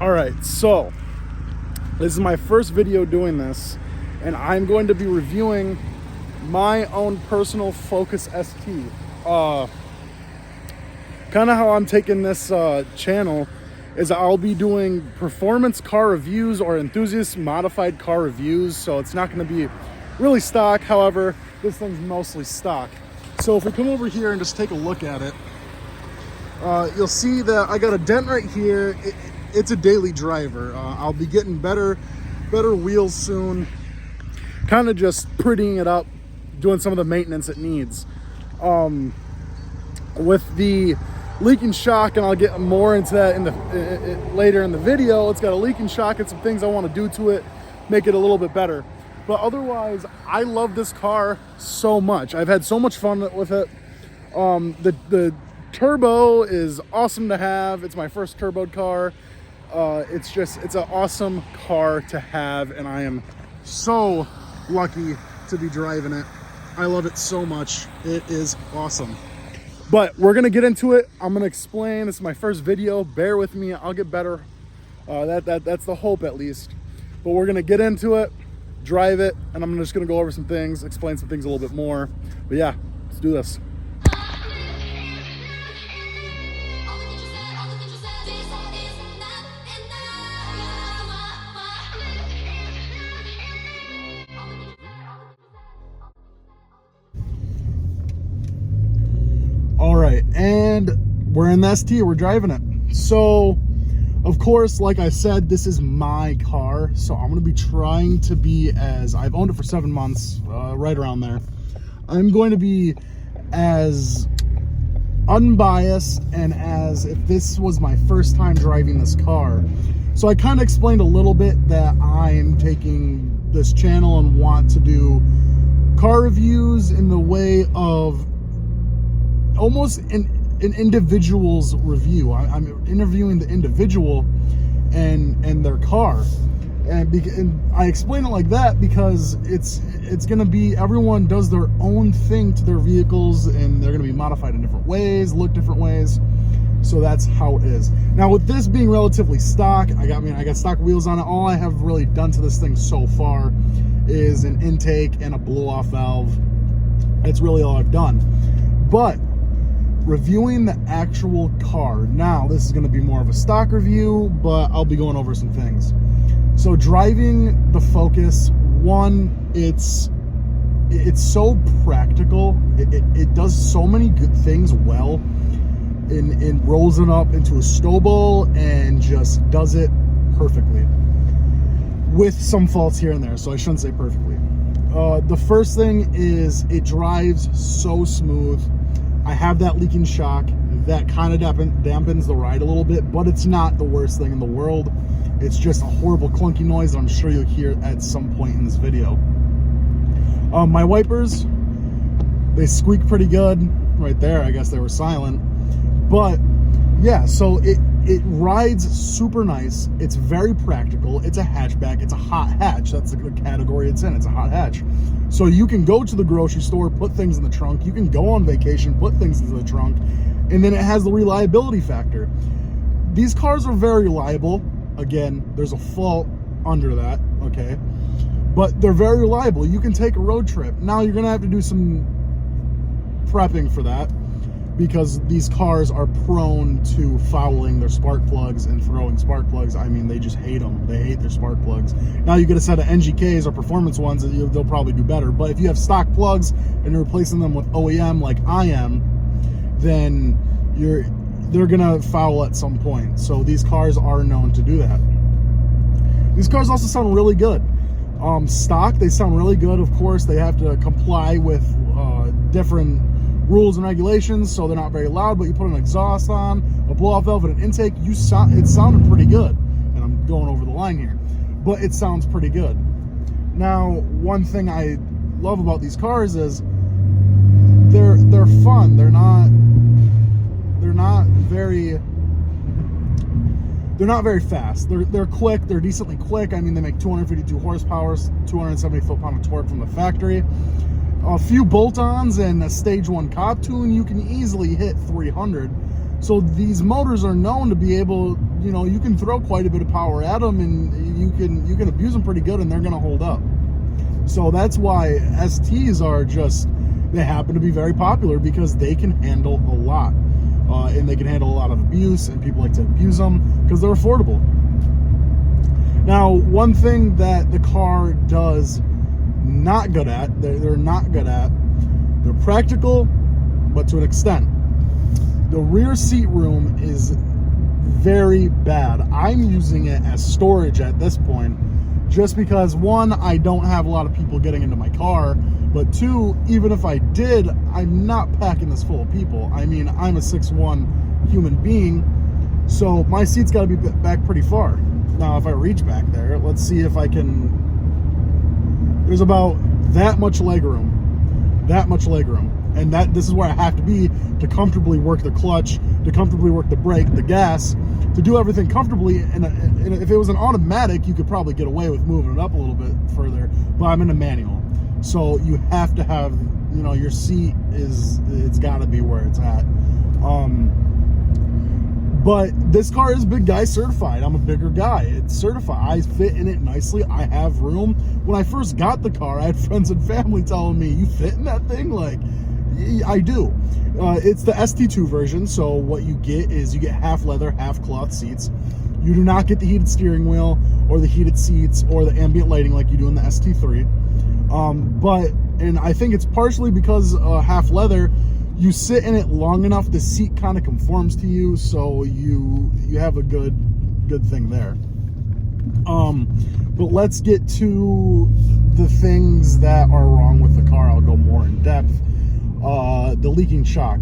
All right, so this is my first video doing this, and I'm going to be reviewing my own personal Focus ST. Kind of how I'm taking this channel is I'll be doing performance car reviews or enthusiast modified car reviews, so it's not going to be really stock. However, this thing's mostly stock. So if we come over here and just take a look at it, you'll see that I got a dent right here. It's a daily driver. I'll be getting better wheels soon, kind of just prettying it up, doing some of the maintenance it needs. With the leaking shock, and I'll get more into that later in the video. It's got a leaking shock and some things I want to do to it, make it a little bit better. But otherwise, I love this car so much. I've had so much fun with it. The turbo is awesome to have. It's my first turboed car. It's an awesome car to have, and I am so lucky to be driving it. I love it so much. It is awesome. But we're gonna get into it. I'm gonna explain. This is my first video. Bear with me. I'll get better. That's the hope, at least. But we're gonna get into it, drive it, and I'm just gonna go over some things, explain some things a little bit more. But yeah, let's do this. All right, and we're in the ST, we're driving it. So, of course, like I said, this is my car, so I'm gonna be trying to be I've owned it for 7 months, right around there. I'm going to be as unbiased and as if this was my first time driving this car. So I kind of explained a little bit that I'm taking this channel and want to do car reviews in the way of almost an individual's review. I'm interviewing the individual and their car, and I explain it like that because it's gonna be, everyone does their own thing to their vehicles, and they're gonna be modified in different ways, look different ways. So that's how it is. Now, with this being relatively stock, I got stock wheels on it. All I have really done to this thing so far is an intake and a blow-off valve. That's really all I've done. But reviewing the actual car, now this is going to be more of a stock review, but I'll be going over some things. So driving the Focus, one, it's so practical. It does so many good things well. It rolls it up into a stow bowl and just does it perfectly, with some faults here and there, so I shouldn't say perfectly. The first thing is it drives so smooth. I have that leaking shock that kind of dampens the ride a little bit, but it's not the worst thing in the world. It's just a horrible clunky noise that I'm sure you'll hear at some point in this video. My wipers, they squeak pretty good. Right there, I guess they were silent. But yeah, so it rides super nice. It's very practical. It's a hatchback. It's a hot hatch. That's the category it's in. It's a hot hatch. So you can go to the grocery store, put things in the trunk. You can go on vacation, put things into the trunk. And then it has the reliability factor. These cars are very reliable. Again, there's a fault under that, okay? But they're very reliable. You can take a road trip. Now you're gonna have to do some prepping for that, because these cars are prone to fouling their spark plugs and throwing spark plugs. I mean, they just hate them. They hate their spark plugs. Now you get a set of NGKs or performance ones, they'll probably do better. But if you have stock plugs and you're replacing them with OEM like I am, then they're gonna foul at some point. So these cars are known to do that. These cars also sound really good. Stock, they sound really good. Of course, they have to comply with different rules and regulations, so they're not very loud, but you put an exhaust on, a blow-off valve, and an intake, it sounded pretty good. And I'm going over the line here, but it sounds pretty good. Now, one thing I love about these cars is they're fun. They're not very fast. They're quick. They're decently quick. I mean, they make 252 horsepower, 270 foot-pound of torque from the factory. A few bolt-ons and a stage 1 cop tune, you can easily hit 300. So these motors are known to be able, you know, you can throw quite a bit of power at them, and you can abuse them pretty good, and they're going to hold up. So that's why STs are just, they happen to be very popular, because they can handle a lot, and they can handle a lot of abuse, and people like to abuse them because they're affordable. Now, one thing that the car does not good at, they're not good at, they're practical, but to an extent. The rear seat room is very bad. I'm using it as storage at this point, just because, one, I don't have a lot of people getting into my car, but two, even if I did, I'm not packing this full of people. I mean, I'm a 6'1" human being, so my seat's got to be back pretty far. Now, if I reach back there, let's see if I can. There's about that much leg room. And this is where I have to be to comfortably work the clutch, to comfortably work the brake, the gas, to do everything comfortably. And if it was an automatic, you could probably get away with moving it up a little bit further, but I'm in a manual. So you have to have, you know, your seat it's got to be where it's at. But this car is big guy certified. I'm a bigger guy. It's certified. I fit in it nicely. I have room. When I first got the car, I had friends and family telling me, "You fit in that thing?" Like, I do. It's the ST2 version, so what you get is you get half leather, half cloth seats. You do not get the heated steering wheel or the heated seats or the ambient lighting like you do in the ST3. And I think it's partially because half leather, you sit in it long enough, the seat kind of conforms to you, so you have a good thing there. But let's get to the things that are wrong with the car. I'll go more in depth. The leaking shock.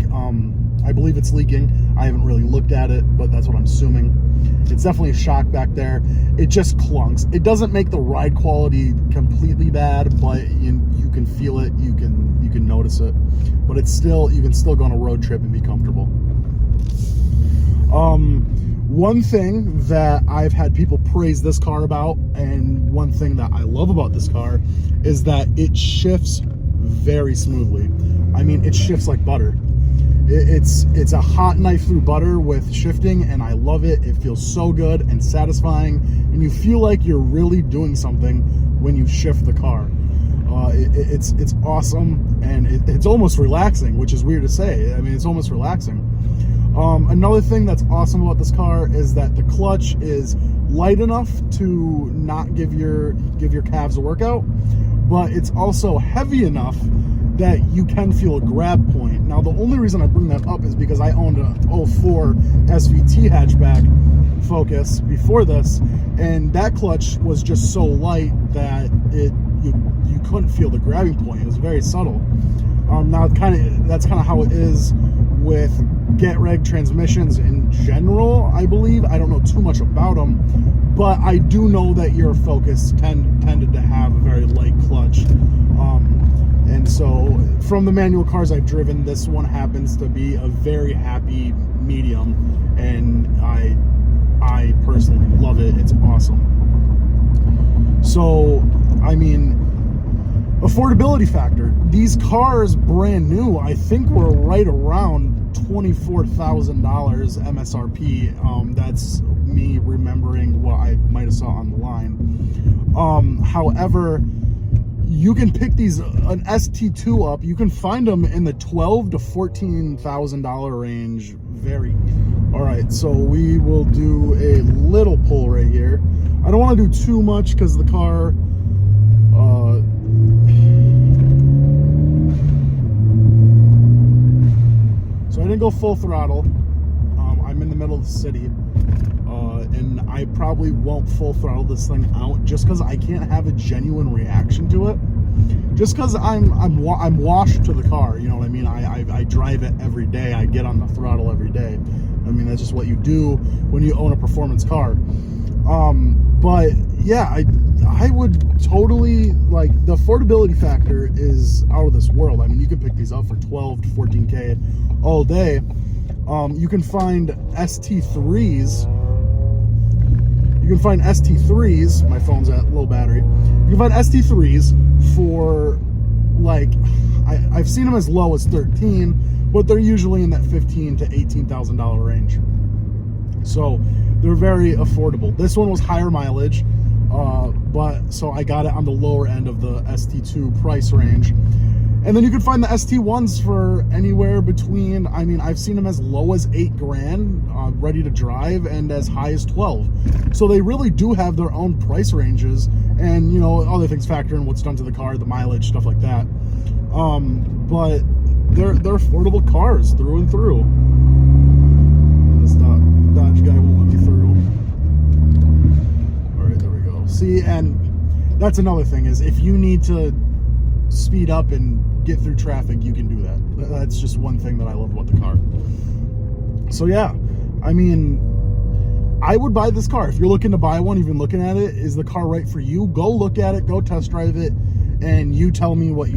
I believe it's leaking. I haven't really looked at it, but that's what I'm assuming. It's definitely a shock back there. It just clunks. It doesn't make the ride quality completely bad, but you can feel it. You can notice it. But it's still, you can still go on a road trip and be comfortable. One thing that I've had people praise this car about, and one thing that I love about this car, is that it shifts very smoothly. I mean, it shifts like butter. It's a hot knife through butter with shifting, and I love it. It feels so good and satisfying, and you feel like you're really doing something when you shift the car. It's awesome, and it's almost relaxing, which is weird to say. I mean, it's almost relaxing. Another thing that's awesome about this car is that the clutch is light enough to not give your calves a workout, but it's also heavy enough that you can feel a grab point. Now, the only reason I bring that up is because I owned a 04 SVT hatchback Focus before this, and that clutch was just so light that you couldn't feel the grabbing point. It was very subtle. Now, that's kind of how it is with Getrag transmissions in general, I believe. I don't know too much about them, but I do know that your Focus tended to have a very light clutch. And so from the manual cars I've driven, this one happens to be a very happy medium, and I personally love it. It's awesome. So, I mean, affordability factor. These cars, brand new, I think were right around $24,000 MSRP. That's me remembering what I might have saw on the line. However, you can pick these, an ST2 up, you can find them in the $12,000 to $14,000 range. All right, so we will do a little pull right here. I don't want to do too much because the car, so I didn't go full throttle. I'm in the middle of the city, and I probably won't full throttle this thing out just because I can't have a genuine reaction to it. Just because I'm washed to the car, you know what I mean? I drive it every day. I get on the throttle every day. I mean, that's just what you do when you own a performance car. But yeah, I would totally, like, the affordability factor is out of this world. I mean, you can pick these up for 12 to 14K all day. You can find ST3s. You can find ST3s. My phone's at low battery. You can find ST3s for, like, I've seen them as low as 13, but they're usually in that $15,000 to $18,000 range. So they're very affordable. This one was higher mileage, but so I got it on the lower end of the ST2 price range. And then you can find the ST1s for anywhere between, I mean, I've seen them as low as $8,000 ready to drive, and as high as 12. So they really do have their own price ranges, and you know, other things factor in what's done to the car, the mileage, stuff like that. But they're affordable cars through and through. This Dodge guy won't let me through. All right, there we go. See, and that's another thing, is if you need to speed up and get through traffic, you can do that. That's just one thing that I love about the car. So yeah, I mean, I would buy this car. If you're looking to buy one, even looking at it, is the car right for you? Go look at it, go test drive it, and you tell me what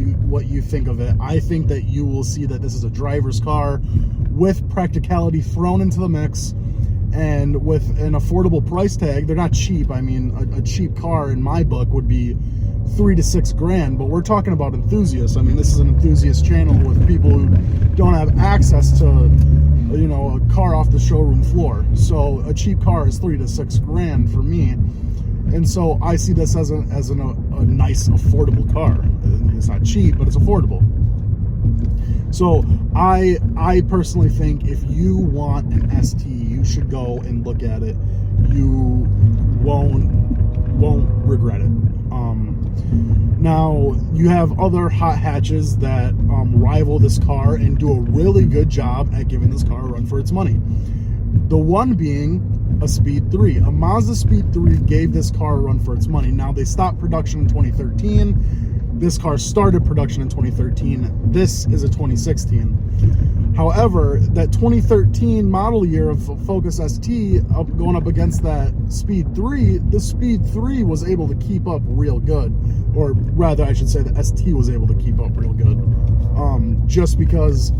you think of it. I think that you will see that this is a driver's car with practicality thrown into the mix, and with an affordable price tag. They're not cheap. I mean, a cheap car in my book would be $3,000 to $6,000, but we're talking about enthusiasts. I mean, this is an enthusiast channel with people who don't have access to, you know, a car off the showroom floor. So a cheap car is $3,000 to $6,000 for me, and so I see this as a nice, affordable car. It's not cheap, but it's affordable. So I personally think if you want an ST, you should go and look at it. You won't regret it. Now, you have other hot hatches that rival this car and do a really good job at giving this car a run for its money. The one being a Speed 3. A Mazda Speed 3 gave this car a run for its money. Now, they stopped production in 2013. This car started production in 2013. This is a 2016. However, that 2013 model year of Focus ST going up against that Speed 3, the Speed 3 was able to keep up real good. Or rather, I should say the ST was able to keep up real good. Just because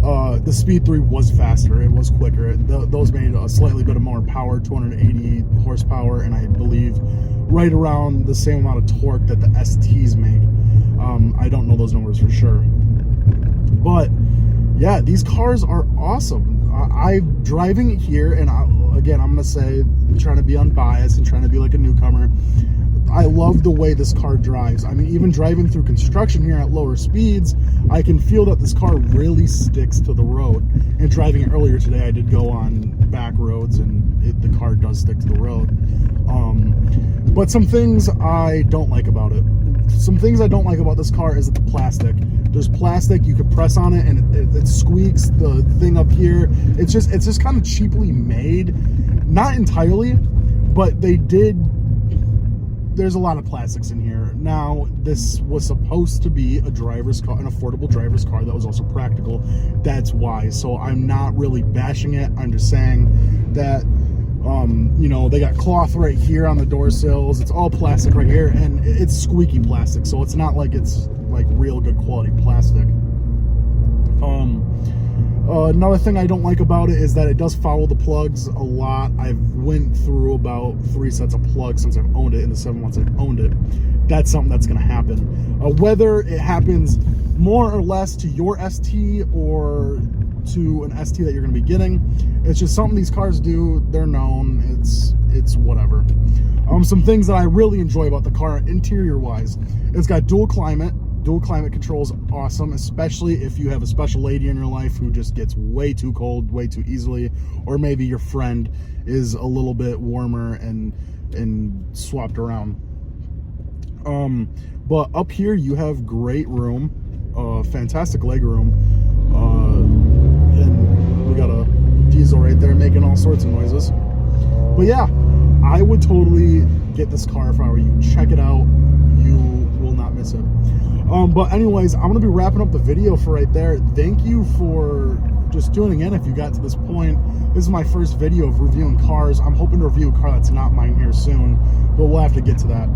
the Speed 3 was faster, it was quicker. Those made a slightly bit of more power, 280 horsepower, and I believe right around the same amount of torque that the STs make. I don't know those numbers for sure. But yeah, these cars are awesome. I'm driving it here, and again, I'm going to say, I'm trying to be unbiased and trying to be like a newcomer. I love the way this car drives. I mean, even driving through construction here at lower speeds, I can feel that this car really sticks to the road. And driving it earlier today, I did go on back roads, and the car does stick to the road. But some things I don't like about it. Some things I don't like about this car is the plastic. There's plastic, you could press on it and it squeaks, the thing up here. It's just kind of cheaply made. Not entirely, but there's a lot of plastics in here. Now, this was supposed to be a driver's car, an affordable driver's car that was also practical. That's why. So I'm not really bashing it. I'm just saying that, you know, they got cloth right here on the door sills. It's all plastic right here, and it's squeaky plastic. So it's not like it's like real good quality plastic. Another thing I don't like about it is that it does follow the plugs a lot. I've went through about 3 sets of plugs since I've owned it in the 7 months I've owned it. That's something that's going to happen. Whether it happens more or less to your ST or to an ST that you're going to be getting, it's just something these cars do. They're known. It's whatever. Some things that I really enjoy about the car interior wise, it's got dual climate. Dual climate control is awesome, especially if you have a special lady in your life who just gets way too cold way too easily, or maybe your friend is a little bit warmer and swapped around. But up here you have great room, fantastic leg room, and we got a diesel right there making all sorts of noises. But yeah, I would totally get this car if I were you. Check it out, you will not miss it. But anyways, I'm gonna be wrapping up the video for right there. Thank you for just tuning in if you got to this point. This is my first video of reviewing cars. I'm hoping to review a car that's not mine here soon, but we'll have to get to that.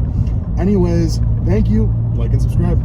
Anyways, thank you, like and subscribe.